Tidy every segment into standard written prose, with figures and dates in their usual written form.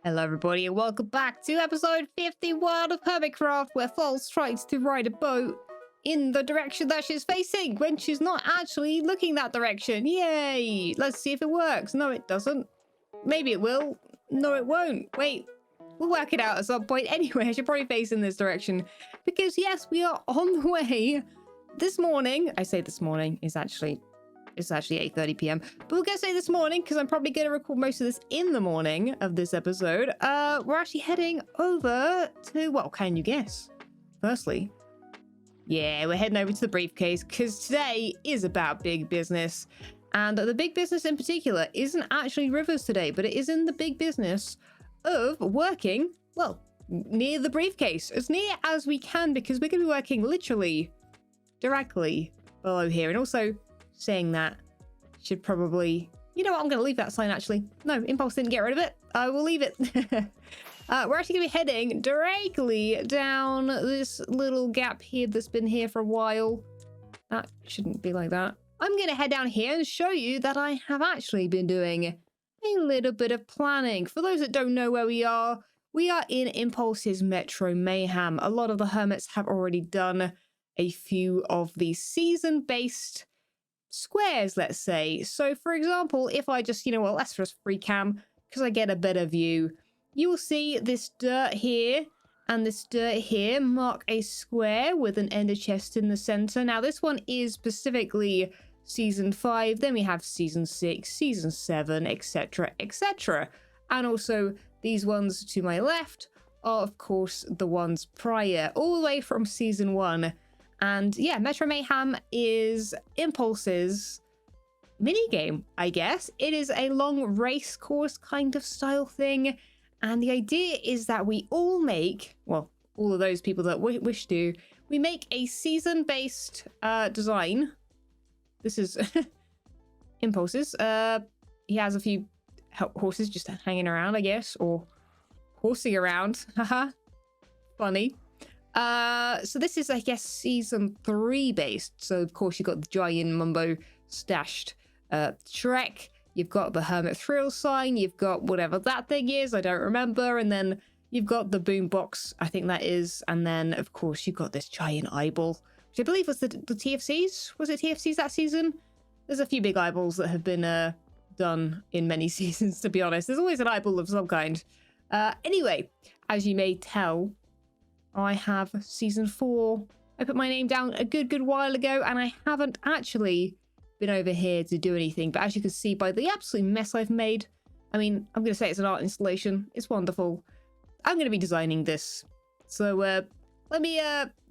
Hello everybody and welcome back to episode 51 of Hermitcraft, where False tries to ride a boat in the direction that she's facing when she's not actually looking that direction. Yay! Let's see if it works. No, it doesn't. Maybe it will. No, it won't. Wait, we'll work it out at some point. Anyway, I should probably face in this direction because yes, we are on the way this morning. I say this morning, it's actually 8:30 p.m. But we're gonna say this morning because I'm probably gonna record most of this in the morning of this episode. We're actually heading over to, well, can you guess? Firstly, yeah, we're heading over to the briefcase because today is about big business. And the big business in particular isn't actually rivers today, but it is in the big business of working, well, near the briefcase. As near as we can because we're gonna be working literally directly below here. And also, saying that should probably, you know what, I'm gonna leave that sign actually. No, Impulse didn't get rid of it. I will leave it. We're actually gonna be heading directly down this little gap here that's been here for a while. That shouldn't be like that. I'm gonna head down here and show you that I have actually been doing a little bit of planning. For those that don't know where we are in Impulse's Metro Mayhem. A lot of the hermits have already done a few of the season-based squares, let's say. So for example, if I just, let's just free cam because I get a better view, you will see this dirt here and this dirt here mark a square with an ender chest in the center. Now this one is specifically season 5, then we have season 6, season 7, etc, etc. And also these ones to my left are of course the ones prior, all the way from season 1. And yeah, Metro Mayhem is Impulse's minigame, I guess. It is a long race course kind of style thing. And the idea is that we all make, well, all of those people that wish to, we make a season-based design. This is Impulse's. He has a few horses just hanging around, I guess, or horsing around. Haha, funny. So this is, I guess, season 3 based. So of course you've got the giant Mumbo stashed Shrek. You've got the Hermit Thrill sign. You've got whatever that thing is. I don't remember. And then you've got the boombox, I think that is. And then of course you've got this giant eyeball, which I believe was the TFCs. Was it TFCs that season? There's a few big eyeballs that have been done in many seasons, to be honest. There's always an eyeball of some kind. Anyway, as you may tell, I have season 4. I put my name down a good while ago and I haven't actually been over here to do anything. But as you can see by the absolute mess I've made, I mean, I'm going to say it's an art installation. It's wonderful. I'm going to be designing this. So let me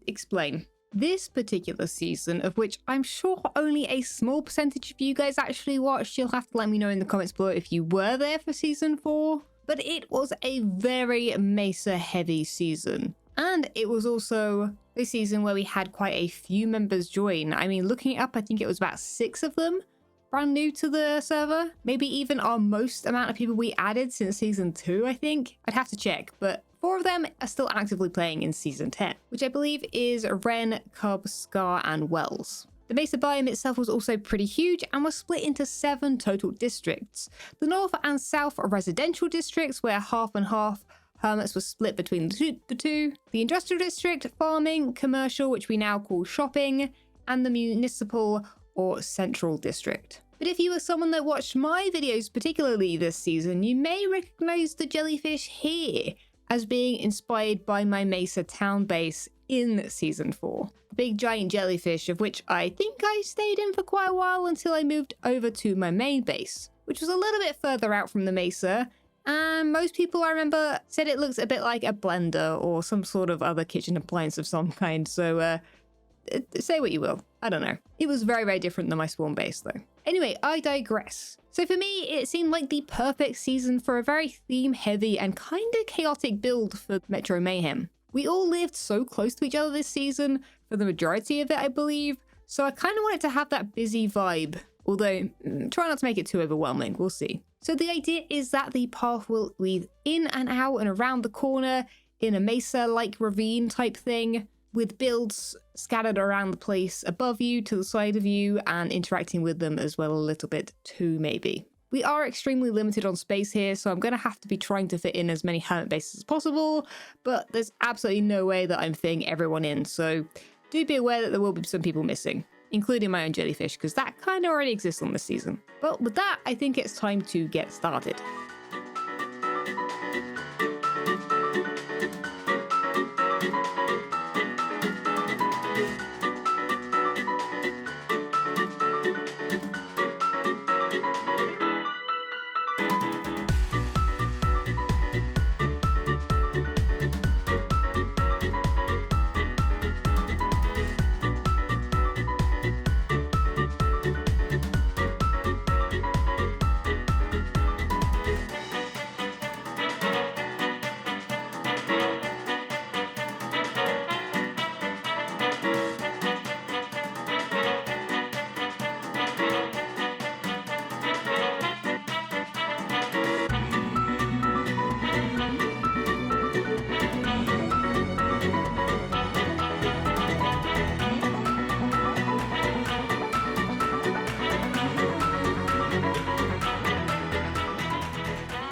explain. This particular season, of which I'm sure only a small percentage of you guys actually watched, you'll have to let me know in the comments below if you were there for season 4. But it was a very Mesa heavy season. And it was also a season where we had quite a few members join. I mean, looking it up, I think it was about 6 of them brand new to the server. Maybe even our most amount of people we added since season 2, I think. I'd have to check, but 4 of them are still actively playing in season 10, which I believe is Ren, Cub, Scar, and Wells. The Mesa biome itself was also pretty huge and was split into 7 total districts. The north and south are residential districts where half and half hermits was split between the two. The industrial district, farming, commercial, which we now call shopping, and the municipal or central district. But if you were someone that watched my videos particularly this season, you may recognize the jellyfish here as being inspired by my Mesa town base in season 4. The big giant jellyfish, of which I think I stayed in for quite a while until I moved over to my main base, which was a little bit further out from the Mesa. And most people, I remember, said it looks a bit like a blender or some sort of other kitchen appliance of some kind. So say what you will. I don't know. It was very, very different than my spawn base, though. Anyway, I digress. So for me, it seemed like the perfect season for a very theme-heavy and kind of chaotic build for Metro Mayhem. We all lived so close to each other this season for the majority of it, I believe. So I kind of wanted to have that busy vibe. Although, try not to make it too overwhelming. We'll see. So the idea is that the path will weave in and out and around the corner in a mesa-like ravine type thing, with builds scattered around the place above you, to the side of you, and interacting with them as well a little bit too, maybe. we are extremely limited on space here, so I'm going to have to be trying to fit in as many hermit bases as possible, but there's absolutely no way that I'm fitting everyone in, so do be aware that there will be some people missing, including my own jellyfish, because that kind of already exists on this season. But with that, I think it's time to get started.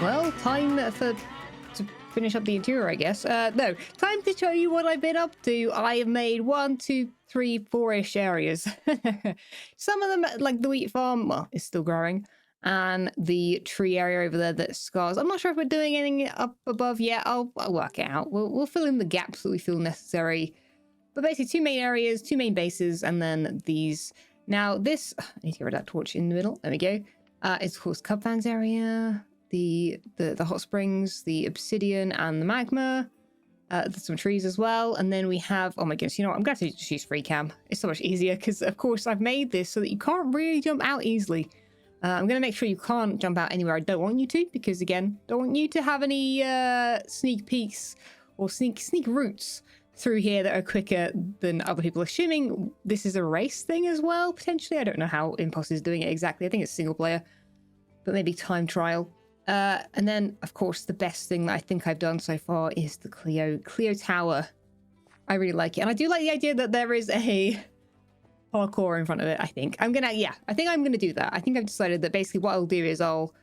Well, time to finish up the interior, I guess. No, time to show you what I've been up to. I have made 1, 2, 3, 4-ish areas. Some of them, like the wheat farm, well, it's still growing. And the tree area over there that scars. I'm not sure if we're doing anything up above yet. I'll work it out. We'll fill in the gaps that we feel necessary. But basically 2 main areas, 2 main bases, and then these. Now this, I need to get rid of that torch in the middle. There we go. It's of course Cubfans area. The hot springs, the obsidian, and the magma. There's some trees as well. And then we have, oh my goodness, you know what? I'm going to have to just use free cam. It's so much easier because, of course, I've made this so that you can't really jump out easily. I'm going to make sure you can't jump out anywhere I don't want you to because, again, don't want you to have any sneak peeks or sneak routes through here that are quicker than other people. Assuming this is a race thing as well, potentially. I don't know how Imposter is doing it exactly. I think it's single player, but maybe time trial. And then, of course, the best thing that I think I've done so far is the Clio Tower. I really like it. And I do like the idea that there is a parkour in front of it, I think. I think I'm going to do that. I think I've decided that basically what I'll do is I'll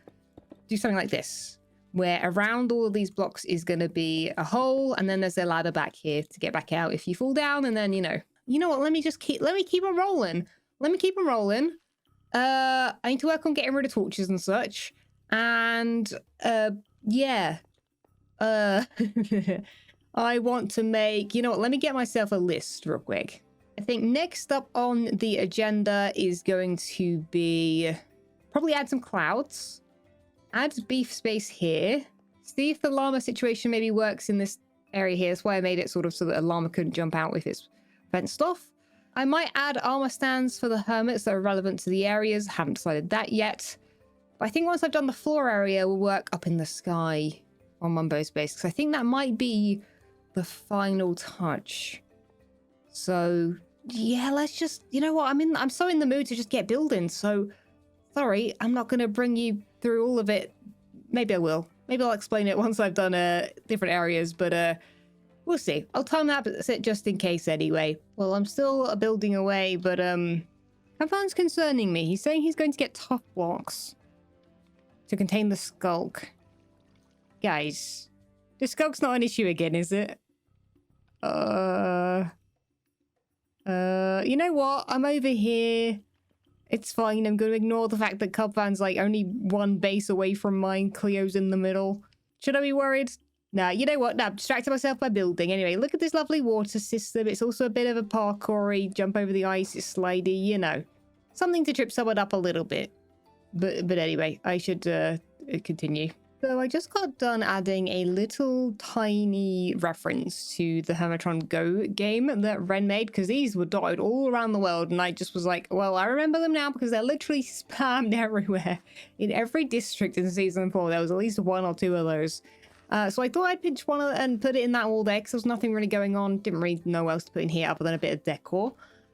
do something like this, where around all of these blocks is going to be a hole, and then there's a ladder back here to get back out if you fall down, and then, you know what, let me keep on rolling. I need to work on getting rid of torches and such. And, yeah. I want to make, you know what, let me get myself a list real quick. I think next up on the agenda is going to be probably add some clouds, add beef space here, see if the llama situation maybe works in this area here. That's why I made it sort of so that a llama couldn't jump out if it's fenced off. I might add armor stands for the hermits that are relevant to the areas. Haven't decided that yet. But I think once I've done the floor area, we'll work up in the sky on Mumbo's base, because I think that might be the final touch. So yeah, let's just, you know what, I'm so in the mood to just get building. So sorry, I'm not going to bring you through all of it. Maybe I will. Maybe I'll explain it once I've done different areas, but we'll see. I'll time that just in case anyway. Well, I'm still building away, but Kafan's concerning me. He's saying he's going to get tough blocks to contain the skulk. Guys, the skulk's not an issue again, is it? You know what? I'm over here. It's fine. I'm going to ignore the fact that Cubfan's like only 1 base away from mine. Cleo's in the middle. Should I be worried? Nah, you know what? Nah, I've distracted myself by building. Anyway, look at this lovely water system. It's also a bit of a parkour-y, jump over the ice, it's slidey, you know. Something to trip someone up a little bit. But anyway, I should continue. So I just got done adding a little tiny reference to the Hermitron Go game that Ren made, because these were dotted all around the world, and I just was like, well, I remember them now because they're literally spammed everywhere. In every district in Season 4, there was at least 1 or 2 of those. So I thought I'd pinch one and put it in that wall there, because there was nothing really going on. Didn't really know what else to put in here other than a bit of decor.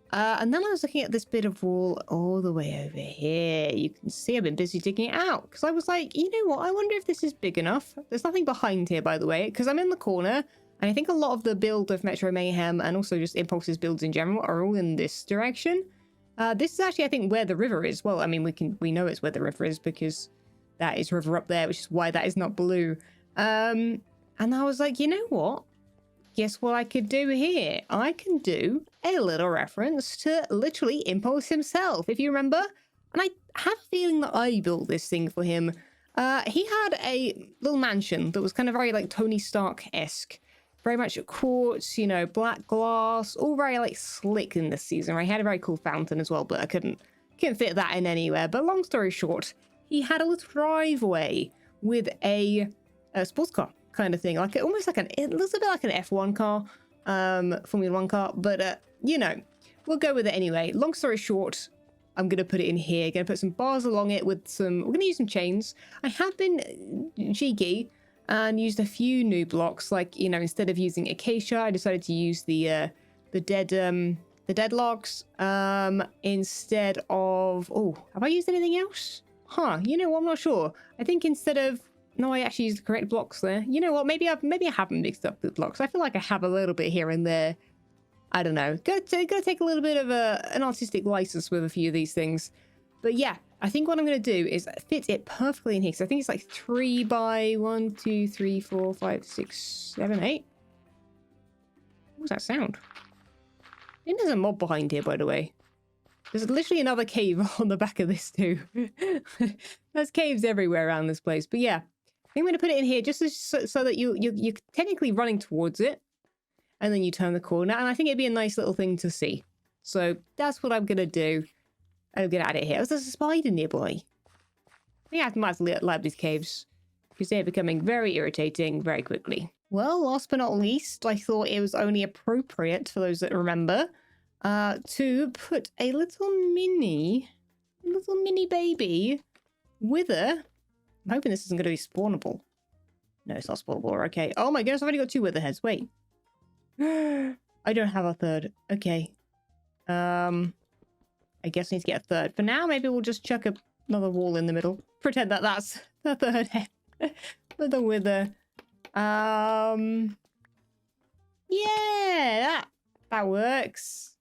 And then I was looking at this bit of wall all the way over here. You can see I've been busy digging it out, because I was like, you know what, I wonder if this is big enough. There's nothing behind here, by the way, because I'm in the corner, and I think a lot of the build of Metro Mayhem and also just Impulse's builds in general are all in this direction. This is actually, I think, where the river is. Well, I mean, we know it's where the river is because that is river up there, which is why that is not blue. And I was like, you know what? Guess what I could do here? I can do a little reference to literally Impulse himself, if you remember. And I have a feeling that I built this thing for him. He had a little mansion that was kind of very like Tony Stark-esque. Very much quartz, you know, black glass, all very like slick in this season, right? He had a very cool fountain as well, but I couldn't fit that in anywhere. But long story short, he had a little driveway with a sports car kind of thing, like almost like it looks a bit like an F1 car, Formula 1 car, but you know, we'll go with it anyway. Long story short, I'm gonna put it in here. Gonna put some bars along it with some. We're gonna use some chains. I have been cheeky and used a few new blocks, like, you know, instead of using acacia, I decided to use the dead logs instead of. Oh, have I used anything else? Huh? You know what? I'm not sure. I think instead of. No, I actually used the correct blocks there. You know what? Maybe I haven't mixed up the blocks. I feel like I have a little bit here and there. I don't know. Gotta take a little bit of an artistic license with a few of these things. But yeah, I think what I'm going to do is fit it perfectly in here. Because I think it's like 3 by 1, 2, 3, 4, 5, 6, 7, 8. What was that sound? I think there's a mob behind here, by the way. There's literally another cave on the back of this too. There's caves everywhere around this place. But yeah, I'm going to put it in here just so that you're technically running towards it. And then you turn the corner. And I think it'd be a nice little thing to see. So that's what I'm going to do. I'm going to add it here. Oh, there's a spider nearby. I think I might have to light these caves. Because they're becoming very irritating very quickly. Well, last but not least, I thought it was only appropriate, for those that remember, to put a little mini baby wither. I'm hoping this isn't going to be spawnable. No, it's not spawnable. Okay. Oh my goodness, I've only got 2 wither heads. Wait. I don't have a third. Okay. I guess I need to get a third. For now, maybe we'll just chuck another wall in the middle. Pretend that that's the third head. With the wither. Yeah, that works.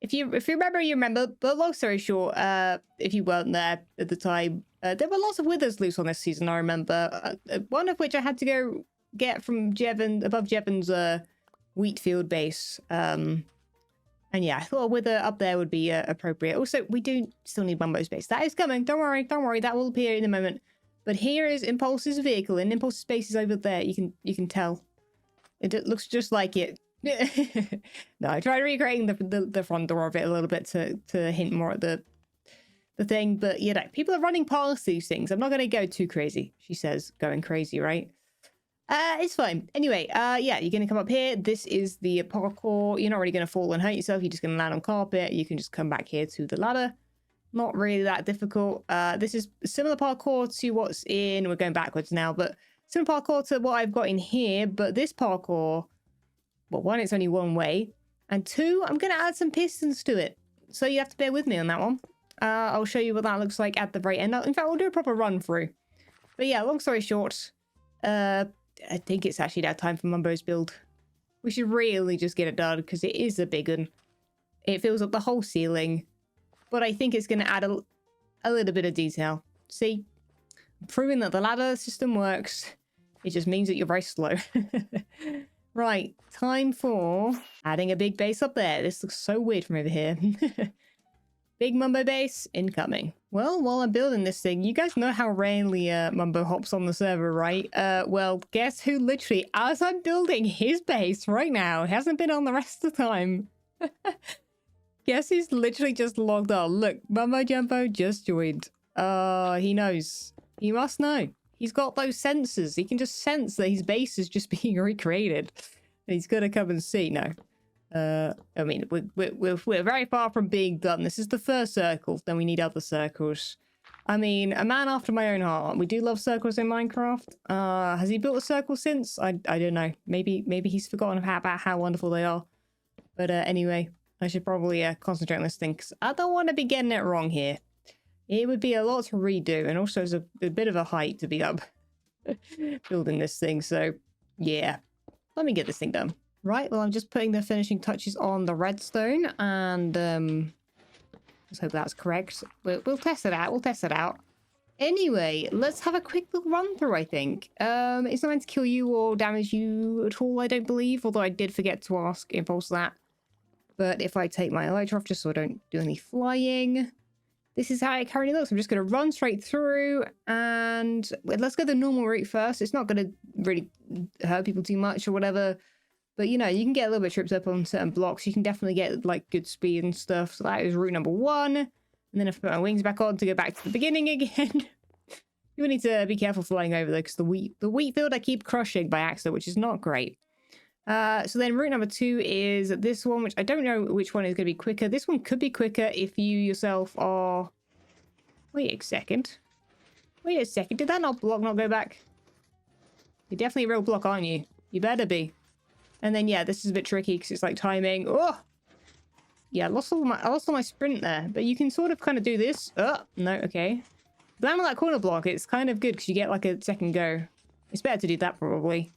If you remember, you remember. But long story short, if you weren't there at the time, there were lots of withers loose on this season. I remember one of which I had to go get from above Jevon's wheat field base. And yeah, I thought a wither up there would be appropriate. Also, we do still need Mumbo's base. That is coming. Don't worry. That will appear in a moment. But here is Impulse's vehicle, and Impulse's base is over there. You can tell. It looks just like it. No, I tried recreating the front door of it a little bit to hint more at the thing. But you know, people are running past these things. I'm not going to go too crazy. She says, going crazy, right? It's fine. Anyway, yeah, you're going to come up here. This is the parkour. You're not really going to fall and hurt yourself. You're just going to land on carpet. You can just come back here to the ladder. Not really that difficult. This is similar parkour to what's in... We're going backwards now, but similar parkour to what I've got in here. But this parkour... Well, 1, it's only one way. And 2, I'm going to add some pistons to it. So you have to bear with me on that one. I'll show you what that looks like at the very end. In fact, we'll do a proper run through. But yeah, long story short... I think it's actually now time for Mumbo's build. We should really just get it done because it is a big one. It fills up the whole ceiling. But I think it's going to add a little bit of detail. See? Proving that the ladder system works. It just means that you're very slow. Right. Time for adding a big base up there. This looks so weird from over here. Big Mumbo base incoming. Well, while I'm building this thing, you guys know how rarely Mumbo hops on the server, right? Well, guess who literally, as I'm building his base right now, hasn't been on the rest of the time. Guess he's literally just logged on. Look, Mumbo Jumbo just joined. He knows. He must know. He's got those sensors. He can just sense that his base is just being recreated. He's gonna come and see. No. I mean, we're very far from being done. This is the first circle, then we need other circles. I mean, a man after my own heart. We do love circles in Minecraft. Has he built a circle since? I don't know. Maybe he's forgotten about how wonderful they are. But anyway, I should probably concentrate on this thing, because I don't want to be getting it wrong here. It would be a lot to redo, and also it's a bit of a height to be up building this thing, so yeah. Let me get this thing done. Right, well, I'm just putting the finishing touches on the redstone, and let's hope that's correct. We'll test it out. Anyway, let's have a quick little run through, I think. It's not meant to kill you or damage you at all, I don't believe, although I did forget to ask Impulse that. But if I take my elytra off just so I don't do any flying, this is how it currently looks. I'm just going to run straight through, and let's go the normal route first. It's not going to really hurt people too much or whatever, but you know, you can get a little bit tripped up on certain blocks. You can definitely get like good speed and stuff. So that is route number 1. And then if I put my wings back on to go back to the beginning again, you need to be careful flying over there because the wheat field I keep crushing by accident, which is not great. So then route number 2 is this one, which I don't know which one is going to be quicker. This one could be quicker if you yourself are... Wait a second. Wait a second. Did that not go back? You're definitely a real block, aren't you? You better be. And then, yeah, this is a bit tricky because it's like timing. Oh! Yeah, I lost all my sprint there. But you can sort of kind of do this. Oh, no, okay. But on that corner block, it's kind of good because you get like a second go. It's better to do that probably.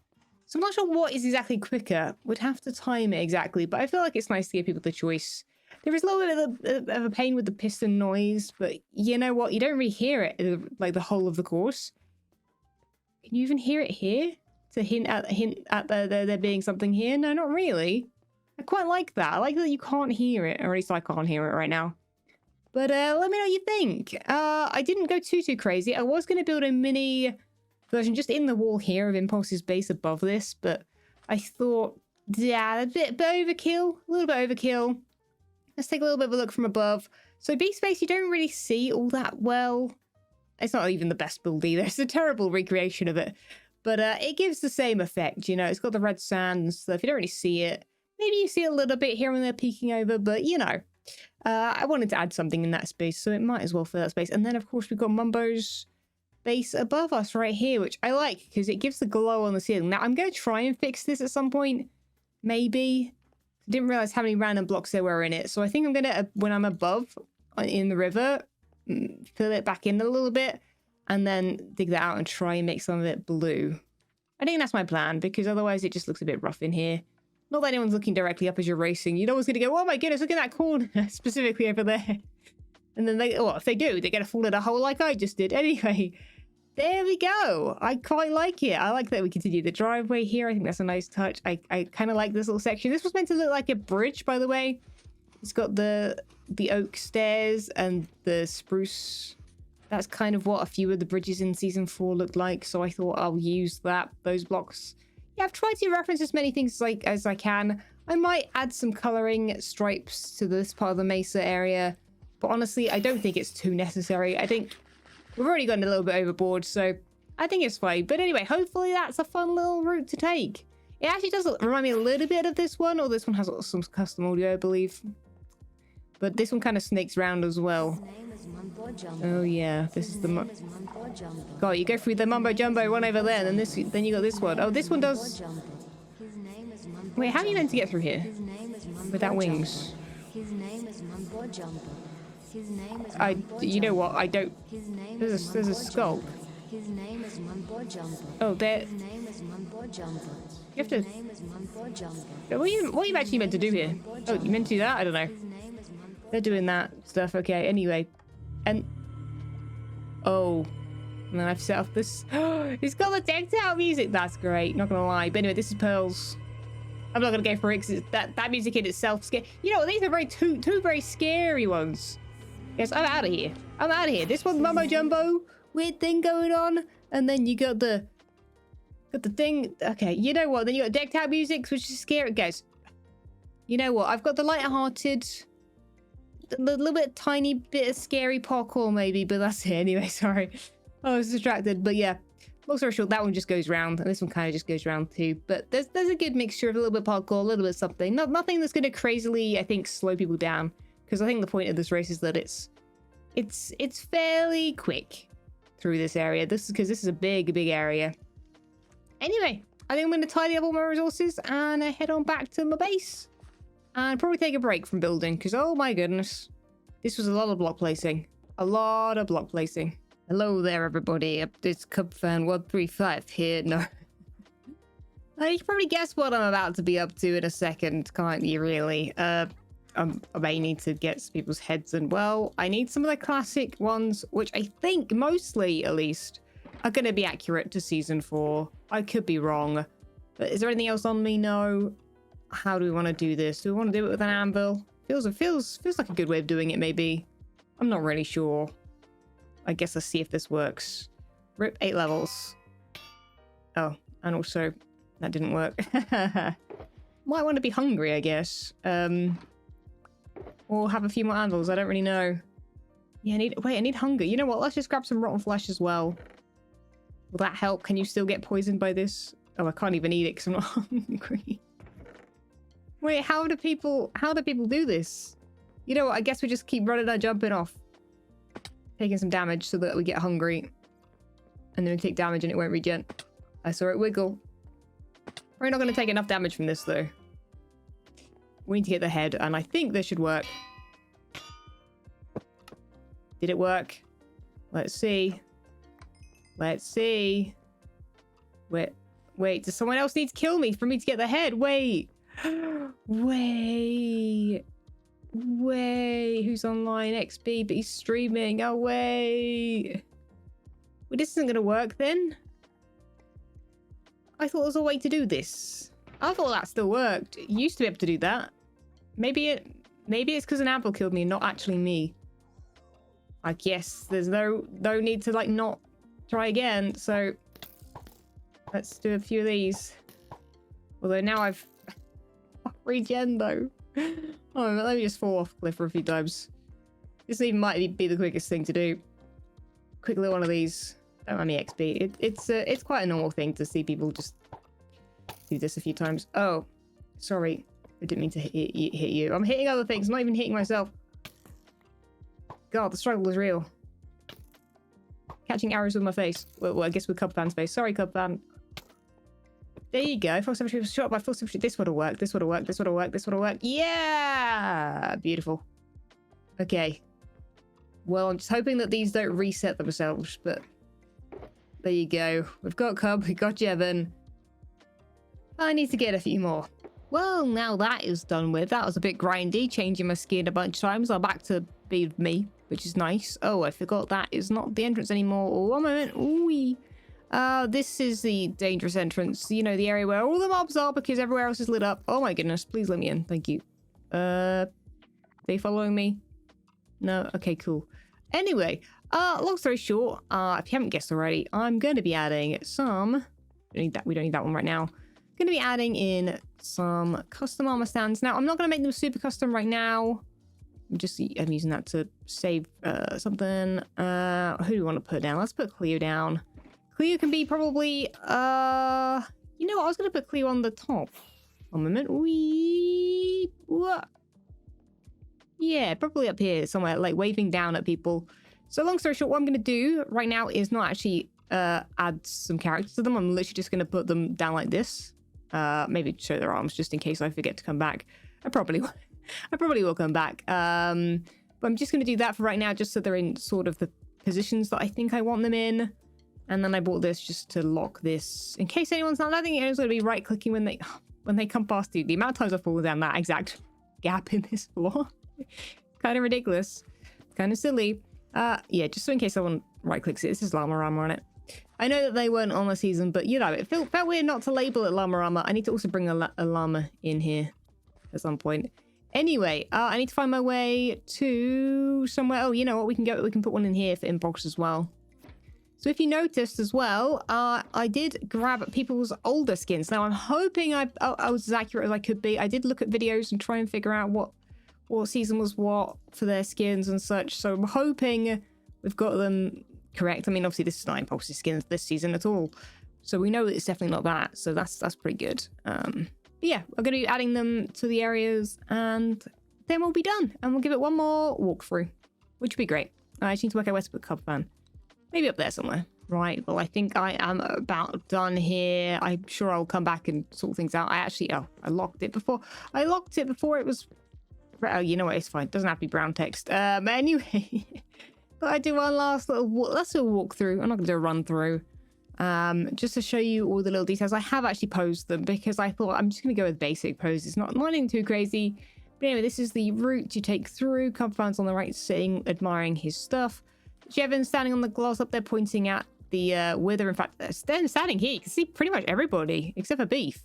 So I'm not sure what is exactly quicker. Would have to time it exactly, but I feel like it's nice to give people the choice. There is a little bit of a pain with the piston noise, but you know what? You don't really hear it like the whole of the course. Can you even hear it here? To hint at there being something here? No, not really. I quite like that. I like that you can't hear it, or at least I can't hear it right now. But let me know what you think. I didn't go too crazy. I was going to build a mini version just in the wall here of Impulse's base above this, but I thought, yeah, a bit overkill, a little bit overkill. Let's take a little bit of a look from above. So beast base, you don't really see all that well. It's not even the best build either. It's a terrible recreation of it, but it gives the same effect. You know, it's got the red sand and stuff. You don't really see it. Maybe you see a little bit here and there peeking over, but you know, I wanted to add something in that space, so it might as well fill that space. And then of course we've got Mumbo's base above us right here, which I like because it gives the glow on the ceiling. Now I'm going to try and fix this at some point, maybe. I didn't realize how many random blocks there were in it, so I think I'm going to, when I'm above in the river, fill it back in a little bit and then dig that out and try and make some of it blue. I think that's my plan, because otherwise it just looks a bit rough in here. Not that anyone's looking directly up as you're racing. You're always going to go, oh my goodness, look at that corner, specifically over there. And then they, well, if they do, they're going to fall in a hole like I just did. Anyway, there we go. I quite like it. I like that we continue the driveway here. I think that's a nice touch. I kind of like this little section. This was meant to look like a bridge, by the way. It's got the oak stairs and the spruce. That's kind of what a few of the bridges in season 4 looked like. So I thought I'll use those blocks. Yeah, I've tried to reference as many things as I can. I might add some coloring stripes to this part of the mesa area. But honestly, I don't think it's too necessary. I think we've already gotten a little bit overboard, so I think it's fine. But anyway, hopefully that's a fun little route to take. It actually does remind me a little bit of this one, or this one has some custom audio, I believe. But this one kind of snakes around as well. Oh yeah, this is the God, you go through the mumbo jumbo one over there, and then you got this one. Oh, this one does. Wait, how are you meant to get through here without wings? You know what? I don't. There's a skulk. Oh, there. You have to. What are you actually meant to do here? Oh, you meant to do that? I don't know. They're doing that stuff. Okay. Anyway, and oh, and then I've set off this. It's got the decked out music. That's great. Not gonna lie. But anyway, this is Pearls. I'm not gonna go for it because that music in itself scary. You know, these are two very scary ones. Yes, I'm out of here. I'm out of here. This one's mumbo jumbo, weird thing going on, and then you got the thing. Okay, you know what? Then you got decked out music, which is scary, guys. You know what? I've got the lighthearted, a little bit, tiny bit of scary parkour maybe, but that's it anyway. Sorry, I was distracted. But yeah, long story short, that one just goes round, and this one kind of just goes round too. But there's a good mixture of a little bit of parkour, a little bit of something. Nothing that's going to crazily, I think, slow people down. Because I think the point of this race is that it's fairly quick through this area. This is a big area. Anyway, I think I'm going to tidy up all my resources and head on back to my base. And probably take a break from building, because oh my goodness. This was a lot of block placing. A lot of block placing. Hello there, everybody. It's CubFan135 here. No. You can probably guess what I'm about to be up to in a second, can't you, really? I may need to get people's heads in. Well, I need some of the classic ones, which I think mostly, at least, are going to be accurate to season 4. I could be wrong. But is there anything else on me? No. How do we want to do this? Do we want to do it with an anvil? Feels like a good way of doing it, maybe. I'm not really sure. I guess let's see if this works. Rip 8 levels. Oh, and also that didn't work. Might want to be hungry, I guess. Or have a few more anvils. I don't really know. Yeah, I need hunger. You know what? Let's just grab some rotten flesh as well. Will that help? Can you still get poisoned by this? Oh, I can't even eat it because I'm not hungry. Wait, how do people do this? You know what? I guess we just keep running and jumping off. Taking some damage so that we get hungry. And then we take damage and it won't regen. I saw it wiggle. We're not going to take enough damage from this, though. We need to get the head, and I think this should work. Did it work? Let's see. Let's see. Wait, does someone else need to kill me for me to get the head? Wait. Wait. Who's online? XB, but he's streaming. Oh, wait. Well, this isn't going to work, then. I thought there was a way to do this. I thought that still worked. You used to be able to do that. Maybe it's because an anvil killed me and not actually me. I guess there's no need to like not try again. So let's do a few of these. Although now I've regen though. Oh, let me just fall off a cliff for a few times. This even might be the quickest thing to do. Quick little one of these. Don't mind me, XP. It's quite a normal thing to see people just do this a few times. Oh, sorry. I didn't mean to hit you. I'm hitting other things. I'm not even hitting myself. God, the struggle is real. Catching arrows with my face. Well, I guess with Cubfan's face. Sorry, Cubfan. There you go. FalseSymmetry was shot by FalseSymmetry. This would have worked. This would have worked. This would have worked. This would have worked. Yeah! Beautiful. Okay. Well, I'm just hoping that these don't reset themselves, but there you go. We've got Cub. We've got Jevon. I need to get a few more. Well, now that is done with. That was a bit grindy, changing my skin a bunch of times. I'm back to be me, which is nice. Oh, I forgot that is not the entrance anymore. Oh, one moment. Ooh. This is the dangerous entrance. You know, the area where all the mobs are because everywhere else is lit up. Oh my goodness. Please let me in. Thank you. They following me? No? Okay, cool. Anyway, long story short, if you haven't guessed already, I'm going to be adding some... We don't need that one right now. Going to be adding in some custom armor stands. Now, I'm not going to make them super custom right now. I'm using that to save something. Who do we want to put down? Let's put Cleo down. Cleo can be probably... you know what? I was going to put Cleo on the top. One moment. What? Yeah, probably up here somewhere, like waving down at people. So long story short, what I'm going to do right now is not actually add some characters to them. I'm literally just going to put them down like this. Maybe show their arms just in case I forget to come back. I probably will come back. But I'm just going to do that for right now, just so they're in sort of the positions that I think I want them in. And then I bought this just to lock this in case anyone's not. I think anyone's going to be right clicking when they come past you. The amount of times I've fallen down that exact gap in this floor. Kind of ridiculous. Kind of silly. Yeah, just so in case someone right clicks it. This is llama armor on it. I know that they weren't on the season, but you know, it felt weird not to label it llama armor. I need to also bring a llama in here at some point. Anyway, I need to find my way to somewhere. Oh, you know what? We can put one in here for inbox as well. So if you noticed as well, I did grab people's older skins. Now I'm hoping I was as accurate as I could be. I did look at videos and try and figure out what season was what for their skins and such. So I'm hoping we've got them correct. I mean, obviously this is not Impulse's skins this season at all. So we know it's definitely not that. So that's pretty good. But yeah, we're going to be adding them to the areas and then we'll be done. And we'll give it one more walkthrough, which would be great. I just need to work out where to put Cubfan. Maybe up there somewhere. Right, well, I think I am about done here. I'm sure I'll come back and sort things out. I locked it before. I locked it before it was... Oh, you know what? It's fine. It doesn't have to be brown text. Anyway, thought I'd do one last little walkthrough. I'm not going to do a run through. Just to show you all the little details. I have actually posed them because I thought I'm just going to go with basic poses. Not anything too crazy. But anyway, this is the route you take through. Compound's on the right, sitting, admiring his stuff. Jevon's standing on the glass up there, pointing at the wither. In fact, they're standing here. You can see pretty much everybody, except for Beef.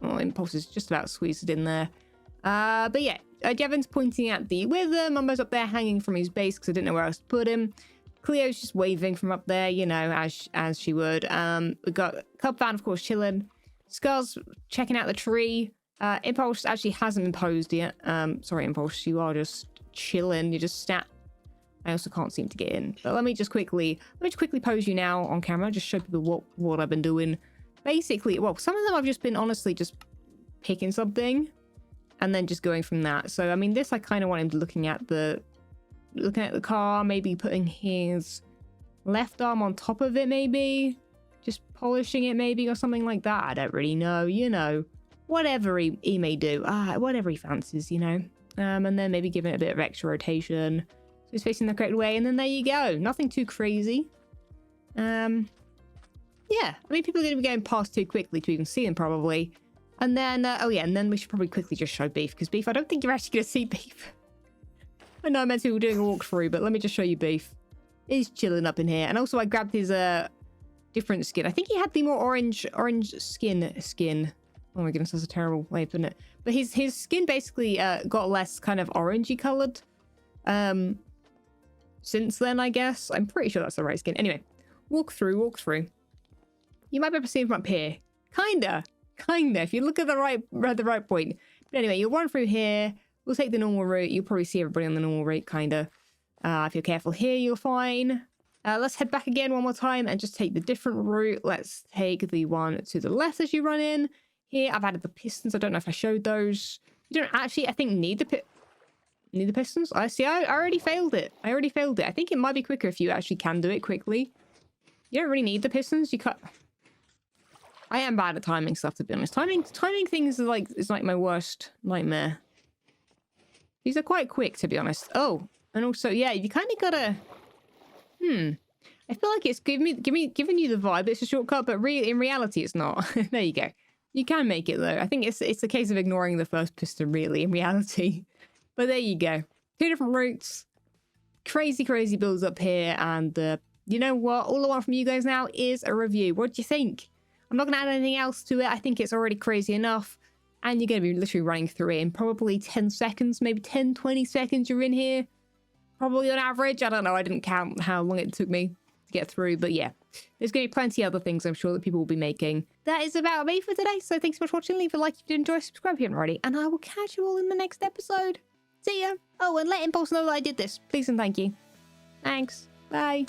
Oh, Impulse is just about squeezed in there. But yeah, Jevon's pointing at the wither. Mumbo's up there hanging from his base because I didn't know where else to put him. Cleo's just waving from up there, you know, as she would. We got Cubfan, of course, chilling. Scar's checking out the tree. Impulse actually hasn't imposed yet. Sorry, Impulse, you are just chilling. You just sat. I also can't seem to get in. But let me just quickly pose you now on camera. Just show people what I've been doing. Basically, well, some of them I've just been honestly just picking something and then just going from that. So I mean, this I kind of want him looking at the car, maybe putting his left arm on top of it, maybe just polishing it, maybe, or something like that. I don't really know, you know, whatever he may do, whatever he fancies, you know. And then maybe giving it a bit of extra rotation so he's facing the correct way, and then there you go. Nothing too crazy. Yeah, I mean, people are going to be going past too quickly to even see him, probably. And then, oh yeah, and then we should probably quickly just show Beef, because Beef, I don't think you're actually going to see Beef. I know I meant to be doing a walkthrough, but let me just show you Beef. He's chilling up in here. And also, I grabbed his different skin. I think he had the more orange skin. Oh my goodness, that's a terrible way of putting it. But his skin basically got less kind of orangey coloured since then, I guess. I'm pretty sure that's the right skin. Anyway, walk through. You might be able to see him from up here. Kinda. If you look at the right point. But anyway, you'll run through here. We'll take the normal route. You'll probably see everybody on the normal route, kinda. If you're careful here, you're fine. Let's head back again one more time and just take the different route. Let's take the one to the left as you run in. Here, I've added the pistons. I don't know if I showed those. You don't actually, I think, need the pistons. I see. I already failed it. I think it might be quicker if you actually can do it quickly. You don't really need the pistons. You cut. I am bad at timing stuff, to be honest. Timing things is like my worst nightmare. These are quite quick, to be honest. Oh, and also, yeah, you kind of gotta. I feel like it's giving you the vibe. It's a shortcut, but in reality, it's not. There you go. You can make it though. I think it's a case of ignoring the first piston, really, in reality. But there you go. 2 different routes. Crazy builds up here, and you know what? All I want from you guys now is a review. What do you think? I'm not going to add anything else to it. I think it's already crazy enough. And you're going to be literally running through it in probably 10 seconds, maybe 10, 20 seconds you're in here. Probably on average. I don't know. I didn't count how long it took me to get through. But yeah, there's going to be plenty of other things I'm sure that people will be making. That is about me for today. So thanks so much for watching. Leave a like if you did enjoy. Subscribe if you haven't already. And I will catch you all in the next episode. See ya. Oh, and let Impulse know that I did this. Please and thank you. Thanks. Bye.